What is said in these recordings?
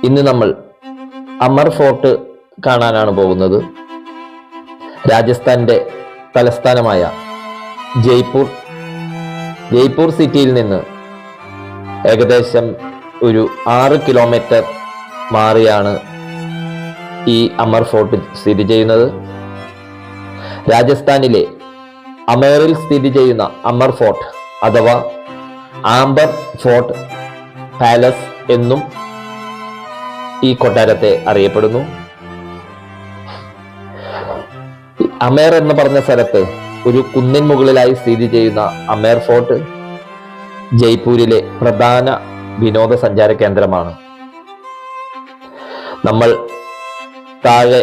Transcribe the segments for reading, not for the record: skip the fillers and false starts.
ഇന്ന് നമ്മൾ അമർ ഫോർട്ട് കാണാനാണ് പോകുന്നത്. രാജസ്ഥാന്റെ തലസ്ഥാനമായ ജയ്പൂർ സിറ്റിയിൽ നിന്ന് ഏകദേശം ഒരു 6 കിലോമീറ്റർ മാറിയാണ് ഈ അമർ ഫോർട്ട് സ്ഥിതി ചെയ്യുന്നത്. രാജസ്ഥാനിലെ അമേറിൽ സ്ഥിതി ചെയ്യുന്ന അമർ ഫോർട്ട് അഥവാ ആംബർ ഫോർട്ട് പാലസ് എന്നും ഈ കൊട്ടാരത്തെ അറിയപ്പെടുന്നു. അമേർ എന്ന് പറഞ്ഞ സ്ഥലത്ത് ഒരു കുന്നിൻ മുകളിലായി സ്ഥിതി ചെയ്യുന്ന അമേർ ഫോർട്ട് ജയ്പൂരിലെ പ്രധാന വിനോദസഞ്ചാര കേന്ദ്രമാണ്. നമ്മൾ താഴെ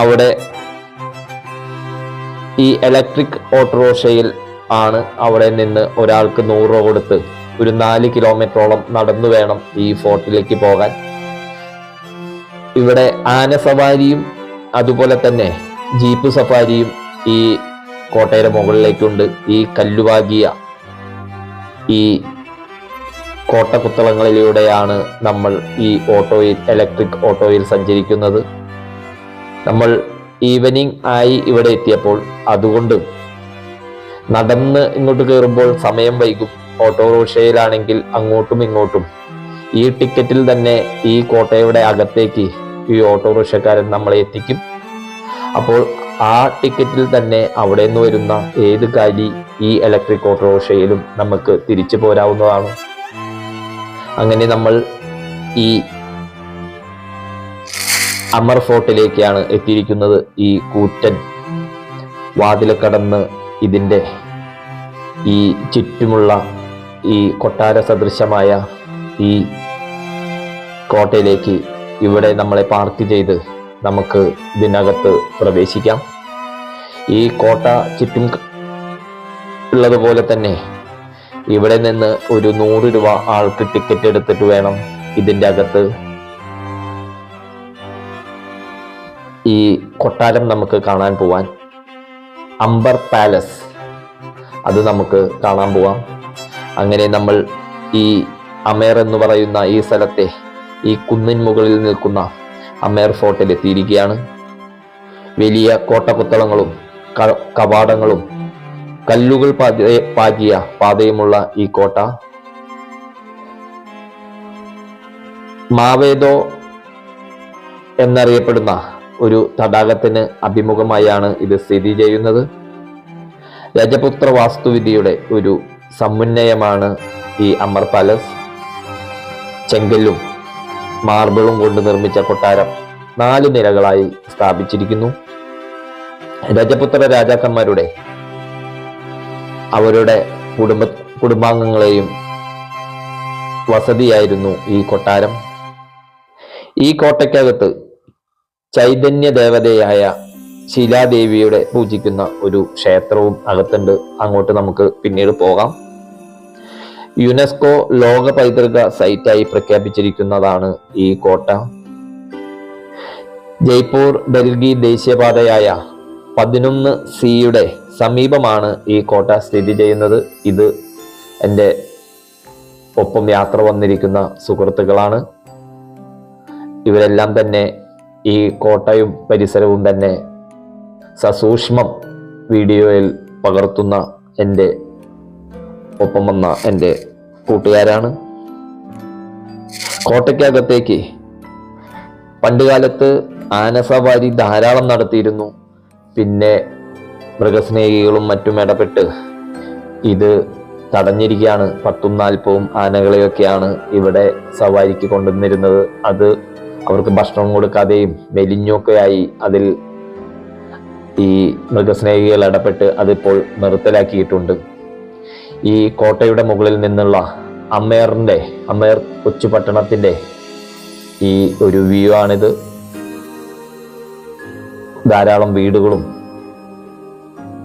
അവിടെ ഈ ഇലക്ട്രിക് ഓട്ടോറിക്ഷയിൽ ആണ് അവിടെ നിന്ന് ഒരാൾക്ക് 100 രൂപ കൊടുത്ത് ഒരു 4 കിലോമീറ്ററോളം നടന്നു വേണം ഈ ഫോർട്ടിലേക്ക് പോകാൻ. ഇവിടെ ആന സവാരിയും അതുപോലെ തന്നെ ജീപ്പ് സഫാരിയും ഈ കോട്ടയുടെ മുകളിലേക്കുണ്ട്. ഈ കല്ലുവാകിയ ഈ കോട്ടകുത്തളങ്ങളിലൂടെയാണ് നമ്മൾ ഈ ഇലക്ട്രിക് ഓട്ടോയിൽ സഞ്ചരിക്കുന്നത്. നമ്മൾ ഈവനിങ് ആയി ഇവിടെ എത്തിയപ്പോൾ അതുകൊണ്ട് നടന്ന് ഇങ്ങോട്ട് കയറുമ്പോൾ സമയം വൈകും. ഓട്ടോറിക്ഷയിലാണെങ്കിൽ അങ്ങോട്ടും ഇങ്ങോട്ടും ഈ ടിക്കറ്റിൽ തന്നെ ഈ കോട്ടയുടെ അകത്തേക്ക് ഈ ഓട്ടോറിക്ഷക്കാരൻ നമ്മളെ എത്തിക്കും. അപ്പോൾ ആ ടിക്കറ്റിൽ തന്നെ അവിടെ നിന്ന് വരുന്ന ഏത് കാലി ഈ ഇലക്ട്രിക് ഓട്ടോറിക്ഷയിലും നമുക്ക് തിരിച്ചു പോരാവുന്നതാണ്. അങ്ങനെ നമ്മൾ ഈ അമർ ഫോർട്ടിലേക്കാണ് എത്തിയിരിക്കുന്നത്. ഈ കൂറ്റൻ വാതിൽ കടന്ന് ഇതിൻ്റെ ഈ ചുറ്റുമുള്ള ഈ കൊട്ടാര സദൃശമായ ഈ കോട്ടയിലേക്ക് ഇവിടെ നമ്മളെ പാർക്ക് ചെയ്ത് നമുക്ക് ഇതിനകത്ത് പ്രവേശിക്കാം. ഈ കോട്ട ചുറ്റും ഉള്ളതുപോലെ തന്നെ ഇവിടെ നിന്ന് ഒരു 100 രൂപ ആൾക്ക് ടിക്കറ്റ് എടുത്തിട്ട് വേണം ഇതിൻ്റെ അകത്ത് ഈ കൊട്ടാരം നമുക്ക് കാണാൻ പോവാൻ. അംബർ പാലസ് അത് നമുക്ക് കാണാൻ പോവാം. അങ്ങനെ നമ്മൾ ഈ അമേർ എന്ന് പറയുന്ന ഈ സ്ഥലത്തെ ഈ കുന്നിൻ മുകളിൽ നിൽക്കുന്ന അമേർ ഫോർട്ടിൽ എത്തിയിരിക്കുകയാണ്. വലിയ കോട്ടകുത്തളങ്ങളും കവാടങ്ങളും കല്ലുകൾ പാകിയ പാതയുമുള്ള ഈ കോട്ട മാവേദോ എന്നറിയപ്പെടുന്ന ഒരു തടാകത്തിന് അഭിമുഖമായാണ് ഇത് സ്ഥിതി ചെയ്യുന്നത്. രജപുത്ര വാസ്തുവിദ്യയുടെ ഒരു സമുന്നയമാണ് ഈ അമർ പാലസ്. ചെങ്കല്ലും മാർബിളും കൊണ്ട് നിർമ്മിച്ച കൊട്ടാരം 4 നിലകളായി സ്ഥാപിച്ചിരിക്കുന്നു. രജപുത്ര രാജാക്കന്മാരുടെ അവരുടെ കുടുംബാംഗങ്ങളെയും വസതിയായിരുന്നു ഈ കൊട്ടാരം. ഈ കോട്ടയ്ക്കകത്ത് ചൈതന്യ ദേവതയായ ശിലാദേവിയുടെ പൂജിക്കുന്ന ഒരു ക്ഷേത്രവും അകത്തുണ്ട്. അങ്ങോട്ട് നമുക്ക് പിന്നീട് പോകാം. യുനെസ്കോ ലോക പൈതൃക സൈറ്റായി പ്രഖ്യാപിച്ചിരിക്കുന്നതാണ് ഈ കോട്ട. ജയ്പൂർ ഡൽഹി ദേശീയപാതയായ 11C സമീപമാണ് ഈ കോട്ട സ്ഥിതി ചെയ്യുന്നത്. ഇത് എൻ്റെ ഒപ്പം യാത്ര വന്നിരിക്കുന്ന സുഹൃത്തുക്കളാണ്. ഇവരെല്ലാം തന്നെ ഈ കോട്ടയും പരിസരവും തന്നെ സസൂക്ഷ്മം വീഡിയോയിൽ പകർത്തുന്ന എൻ്റെ ഒപ്പം വന്ന എൻ്റെ കൂട്ടുകാരാണ്. കോട്ടയ്ക്കകത്തേക്ക് പണ്ടുകാലത്ത് ആനസവാരി ധാരാളം നടത്തിയിരുന്നു. പിന്നെ മൃഗസ്നേഹികളും മറ്റും ഇടപെട്ട് ഇത് തടഞ്ഞിരിക്കുകയാണ്. 10-40 ആനകളെയൊക്കെയാണ് ഇവിടെ സവാരിക്ക് കൊണ്ടുവന്നിരുന്നത്. അത് അവർക്ക് ഭക്ഷണം കൊടുക്കാതെയും മെലിഞ്ഞൊക്കെയായി അതിൽ ഈ മൃഗസ്നേഹികൾ ഇടപെട്ട് അതിപ്പോൾ നിർത്തലാക്കിയിട്ടുണ്ട്. ഈ കോട്ടയുടെ മുകളിൽ നിന്നുള്ള അമേർ കൊച്ചു പട്ടണത്തിന്റെ ഈ ഒരു വ്യൂ ആണിത്. ധാരാളം വീടുകളും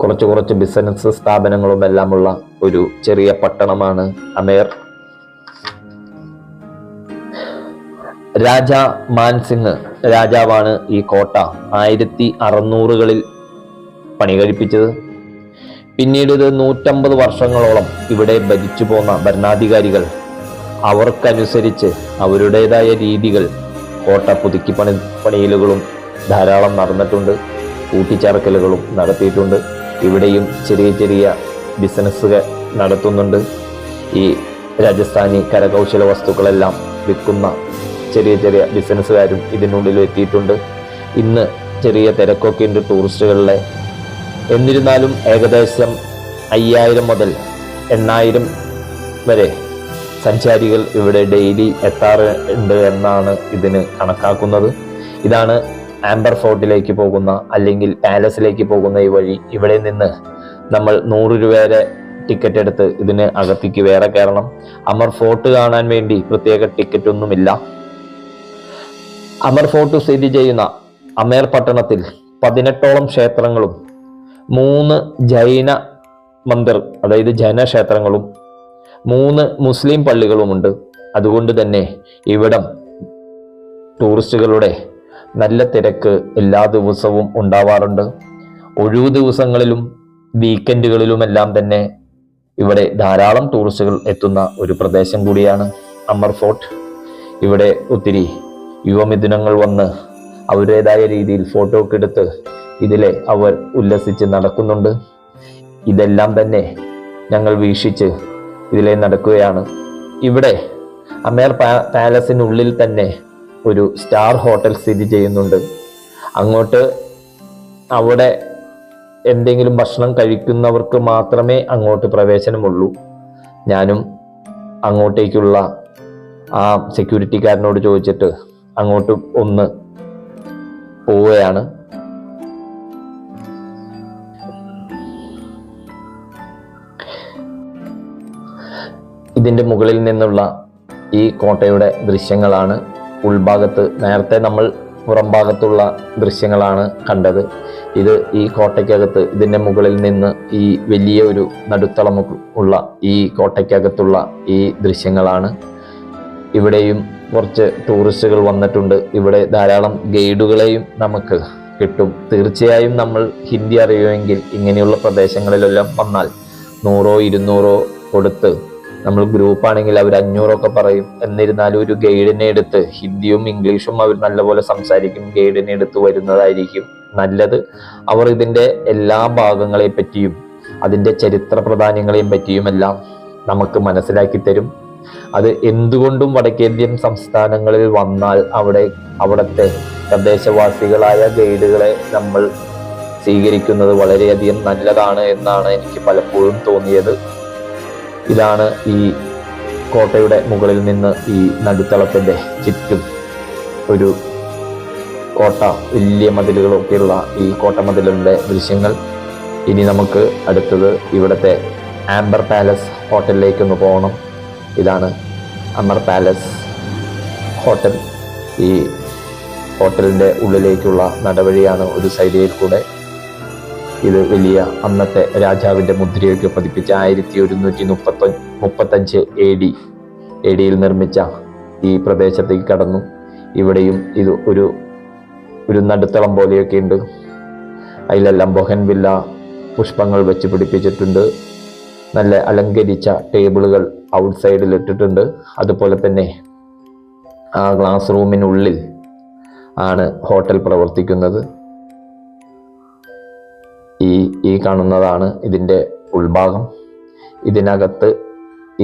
കുറച്ച് ബിസിനസ് സ്ഥാപനങ്ങളും എല്ലാമുള്ള ഒരു ചെറിയ പട്ടണമാണ് അമേർ. രാജാ മാൻസിംഗ് രാജാവാണ് ഈ കോട്ട 1600കളിൽ പണി കഴിപ്പിച്ചത്. പിന്നീട് ഇത് 150 വർഷങ്ങളോളം ഇവിടെ ഭരിച്ചു പോന്ന ഭരണാധികാരികൾ അവർക്കനുസരിച്ച് അവരുടേതായ രീതികൾ കോട്ട പുതുക്കി പണിയലുകളും ധാരാളം നടന്നിട്ടുണ്ട്. കൂട്ടിച്ചേർക്കലുകളും നടത്തിയിട്ടുണ്ട്. ഇവിടെയും ചെറിയ ചെറിയ ബിസിനസ്സുകൾ നടത്തുന്നുണ്ട്. ഈ രാജസ്ഥാനി കരകൗശല വസ്തുക്കളെല്ലാം വിൽക്കുന്ന ചെറിയ ചെറിയ ബിസിനസ്സുകാരും ഇതിനുള്ളിൽ എത്തിയിട്ടുണ്ട്. ഇന്ന് ചെറിയ തിരക്കൊക്കെ ഉണ്ട് ടൂറിസ്റ്റുകളിലെ. എന്നിരുന്നാലും ഏകദേശം 5000 മുതൽ 8000 വരെ സഞ്ചാരികൾ ഇവിടെ ഡെയിലി എത്താറുണ്ട് എന്നാണ് ഇതിന് കണക്കാക്കുന്നത്. ഇതാണ് ആംബർ ഫോർട്ടിലേക്ക് പോകുന്ന അല്ലെങ്കിൽ പാലസിലേക്ക് പോകുന്ന ഈ വഴി. ഇവിടെ നിന്ന് നമ്മൾ 100 രൂപയുടെ ടിക്കറ്റ് എടുത്ത് ഇതിന് അകത്തേക്ക് വേറെ കയറണം. അമർ ഫോർട്ട് കാണാൻ വേണ്ടി പ്രത്യേക ടിക്കറ്റ് ഒന്നുമില്ല. അമർ ഫോർട്ട് സ്ഥിതി ചെയ്യുന്ന അമേർ പട്ടണത്തിൽ 18ഓളം ക്ഷേത്രങ്ങളും 3 ജൈന മന്ദിർ അതായത് ജൈന ക്ഷേത്രങ്ങളും 3 മുസ്ലിം പള്ളികളുമുണ്ട്. അതുകൊണ്ട് തന്നെ ഇവിടം ടൂറിസ്റ്റുകളുടെ നല്ല തിരക്ക് എല്ലാ ദിവസവും ഉണ്ടാവാറുണ്ട്. ഒഴിവു ദിവസങ്ങളിലും വീക്കെൻഡുകളിലുമെല്ലാം തന്നെ ഇവിടെ ധാരാളം ടൂറിസ്റ്റുകൾ എത്തുന്ന ഒരു പ്രദേശം കൂടിയാണ് അമർ ഫോർട്ട്. ഇവിടെ ഒത്തിരി യുവമിഥുനങ്ങൾ വന്ന് അവരുടേതായ രീതിയിൽ ഫോട്ടോ ഒക്കെ എടുത്ത് ഇതിലെ അവർ ഉല്ലസിച്ച് നടക്കുന്നുണ്ട്. ഇതെല്ലാം തന്നെ ഞങ്ങൾ വീക്ഷിച്ച് ഇതിലെ നടക്കുകയാണ്. ഇവിടെ അമേർ പാലസിനുള്ളിൽ തന്നെ ഒരു സ്റ്റാർ ഹോട്ടൽ സ്ഥിതി ചെയ്യുന്നുണ്ട്. അങ്ങോട്ട് അവിടെ എന്തെങ്കിലും ഭക്ഷണം കഴിക്കുന്നവർക്ക് മാത്രമേ അങ്ങോട്ട് പ്രവേശനമുള്ളൂ. ഞാനും അങ്ങോട്ടേക്കുള്ള ആ സെക്യൂരിറ്റിക്കാരനോട് ചോദിച്ചിട്ട് അങ്ങോട്ട് ഒന്ന് പോവുകയാണ്. ഇതിൻ്റെ മുകളിൽ നിന്നുള്ള ഈ കോട്ടയുടെ ദൃശ്യങ്ങളാണ്. ഉൾഭാഗത്ത് നേരത്തെ നമ്മൾ പുറം ഭാഗത്തുള്ള ദൃശ്യങ്ങളാണ് കണ്ടത്. ഇത് ഈ കോട്ടയ്ക്കകത്ത് ഇതിൻ്റെ മുകളിൽ നിന്ന് ഈ വലിയ ഒരു നടുത്തളം ഉള്ള ഈ കോട്ടയ്ക്കകത്തുള്ള ഈ ദൃശ്യങ്ങളാണ്. ഇവിടെയും കുറച്ച് ടൂറിസ്റ്റുകൾ വന്നിട്ടുണ്ട്. ഇവിടെ ധാരാളം ഗൈഡുകളെയും നമുക്ക് കിട്ടും. തീർച്ചയായും നമ്മൾ ഹിന്ദി അറിയുമെങ്കിൽ ഇങ്ങനെയുള്ള പ്രദേശങ്ങളിലെല്ലാം വന്നാൽ 100-200 കൊടുത്ത്, നമ്മൾ ഗ്രൂപ്പാണെങ്കിൽ അവർ 500 ഒക്കെ പറയും. എന്നിരുന്നാലും ഒരു ഗൈഡിനെ എടുത്ത്, ഹിന്ദിയും ഇംഗ്ലീഷും അവർ നല്ലപോലെ സംസാരിക്കും, ഗൈഡിനെ എടുത്ത് വരുന്നതായിരിക്കും നല്ലത്. അവർ ഇതിൻ്റെ എല്ലാ ഭാഗങ്ങളെ പറ്റിയും അതിൻ്റെ ചരിത്ര പ്രാധാന്യങ്ങളെയും പറ്റിയുമെല്ലാം നമുക്ക് മനസ്സിലാക്കി തരും. അത് എന്തുകൊണ്ടും വടക്കേന്ത്യൻ സംസ്ഥാനങ്ങളിൽ വന്നാൽ അവിടുത്തെ തദ്ദേശവാസികളായ ഗൈഡുകളെ നമ്മൾ സ്വീകരിക്കുന്നത് വളരെയധികം നല്ലതാണ് എന്നാണ് എനിക്ക് പലപ്പോഴും തോന്നിയത്. ഇതാണ് ഈ കോട്ടയുടെ മുകളിൽ നിന്ന് ഈ നടുത്തളത്തിൻ്റെ ചുറ്റും ഒരു കോട്ട, വലിയ മതിലുകളൊക്കെയുള്ള ഈ കോട്ട മതിലിൻ്റെ ദൃശ്യങ്ങൾ. ഇനി നമുക്ക് അടുത്തത് ഇവിടുത്തെ ആംബർ പാലസ് ഹോട്ടലിലേക്കൊന്ന് പോകണം. ഇതാണ് അമർ പാലസ് ഹോട്ടൽ. ഈ ഹോട്ടലിൻ്റെ ഉള്ളിലേക്കുള്ള നടവഴിയാണ് ഒരു സൈഡിൽ കൂടെ. ഇത് വലിയ അന്നത്തെ രാജാവിൻ്റെ മുദ്രയൊക്കെ പതിപ്പിച്ച 1135 AD നിർമ്മിച്ച ഈ പ്രദേശത്തേക്ക് കടന്നു. ഇവിടെയും ഇത് ഒരു നടുത്തളം പോലെയൊക്കെ ഉണ്ട്. അതിലെല്ലാം ബൊഹൻവില്ല പുഷ്പങ്ങൾ വെച്ച് പിടിപ്പിച്ചിട്ടുണ്ട്. നല്ല അലങ്കരിച്ച ടേബിളുകൾ ഔട്ട് സൈഡിൽ ഇട്ടിട്ടുണ്ട്. അതുപോലെ തന്നെ ആ ഗ്ലാസ് റൂമിനുള്ളിൽ ആണ് ഹോട്ടൽ പ്രവർത്തിക്കുന്നത്. ഈ കാണുന്നതാണ് ഇതിൻ്റെ ഉൾഭാഗം. ഇതിനകത്ത്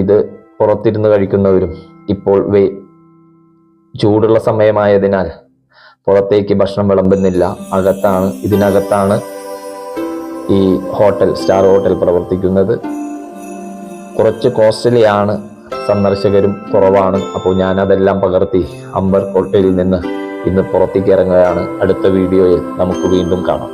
ഇത് പുറത്തിരുന്ന് കഴിക്കുന്നവരും, ഇപ്പോൾ ചൂടുള്ള സമയമായതിനാൽ പുറത്തേക്ക് ഭക്ഷണം വിളമ്പുന്നില്ല, ഇതിനകത്താണ് ഈ സ്റ്റാർ ഹോട്ടൽ പ്രവർത്തിക്കുന്നത്. കുറച്ച് കോസ്റ്റ്ലി ആണ്, സന്ദർശകരും കുറവാണ്. അപ്പോൾ ഞാനതെല്ലാം പകർത്തി അംബർ ഹോട്ടലിൽ നിന്ന് ഇന്ന് പുറത്തേക്ക് ഇറങ്ങുകയാണ്. അടുത്ത വീഡിയോയിൽ നമുക്ക് വീണ്ടും കാണാം.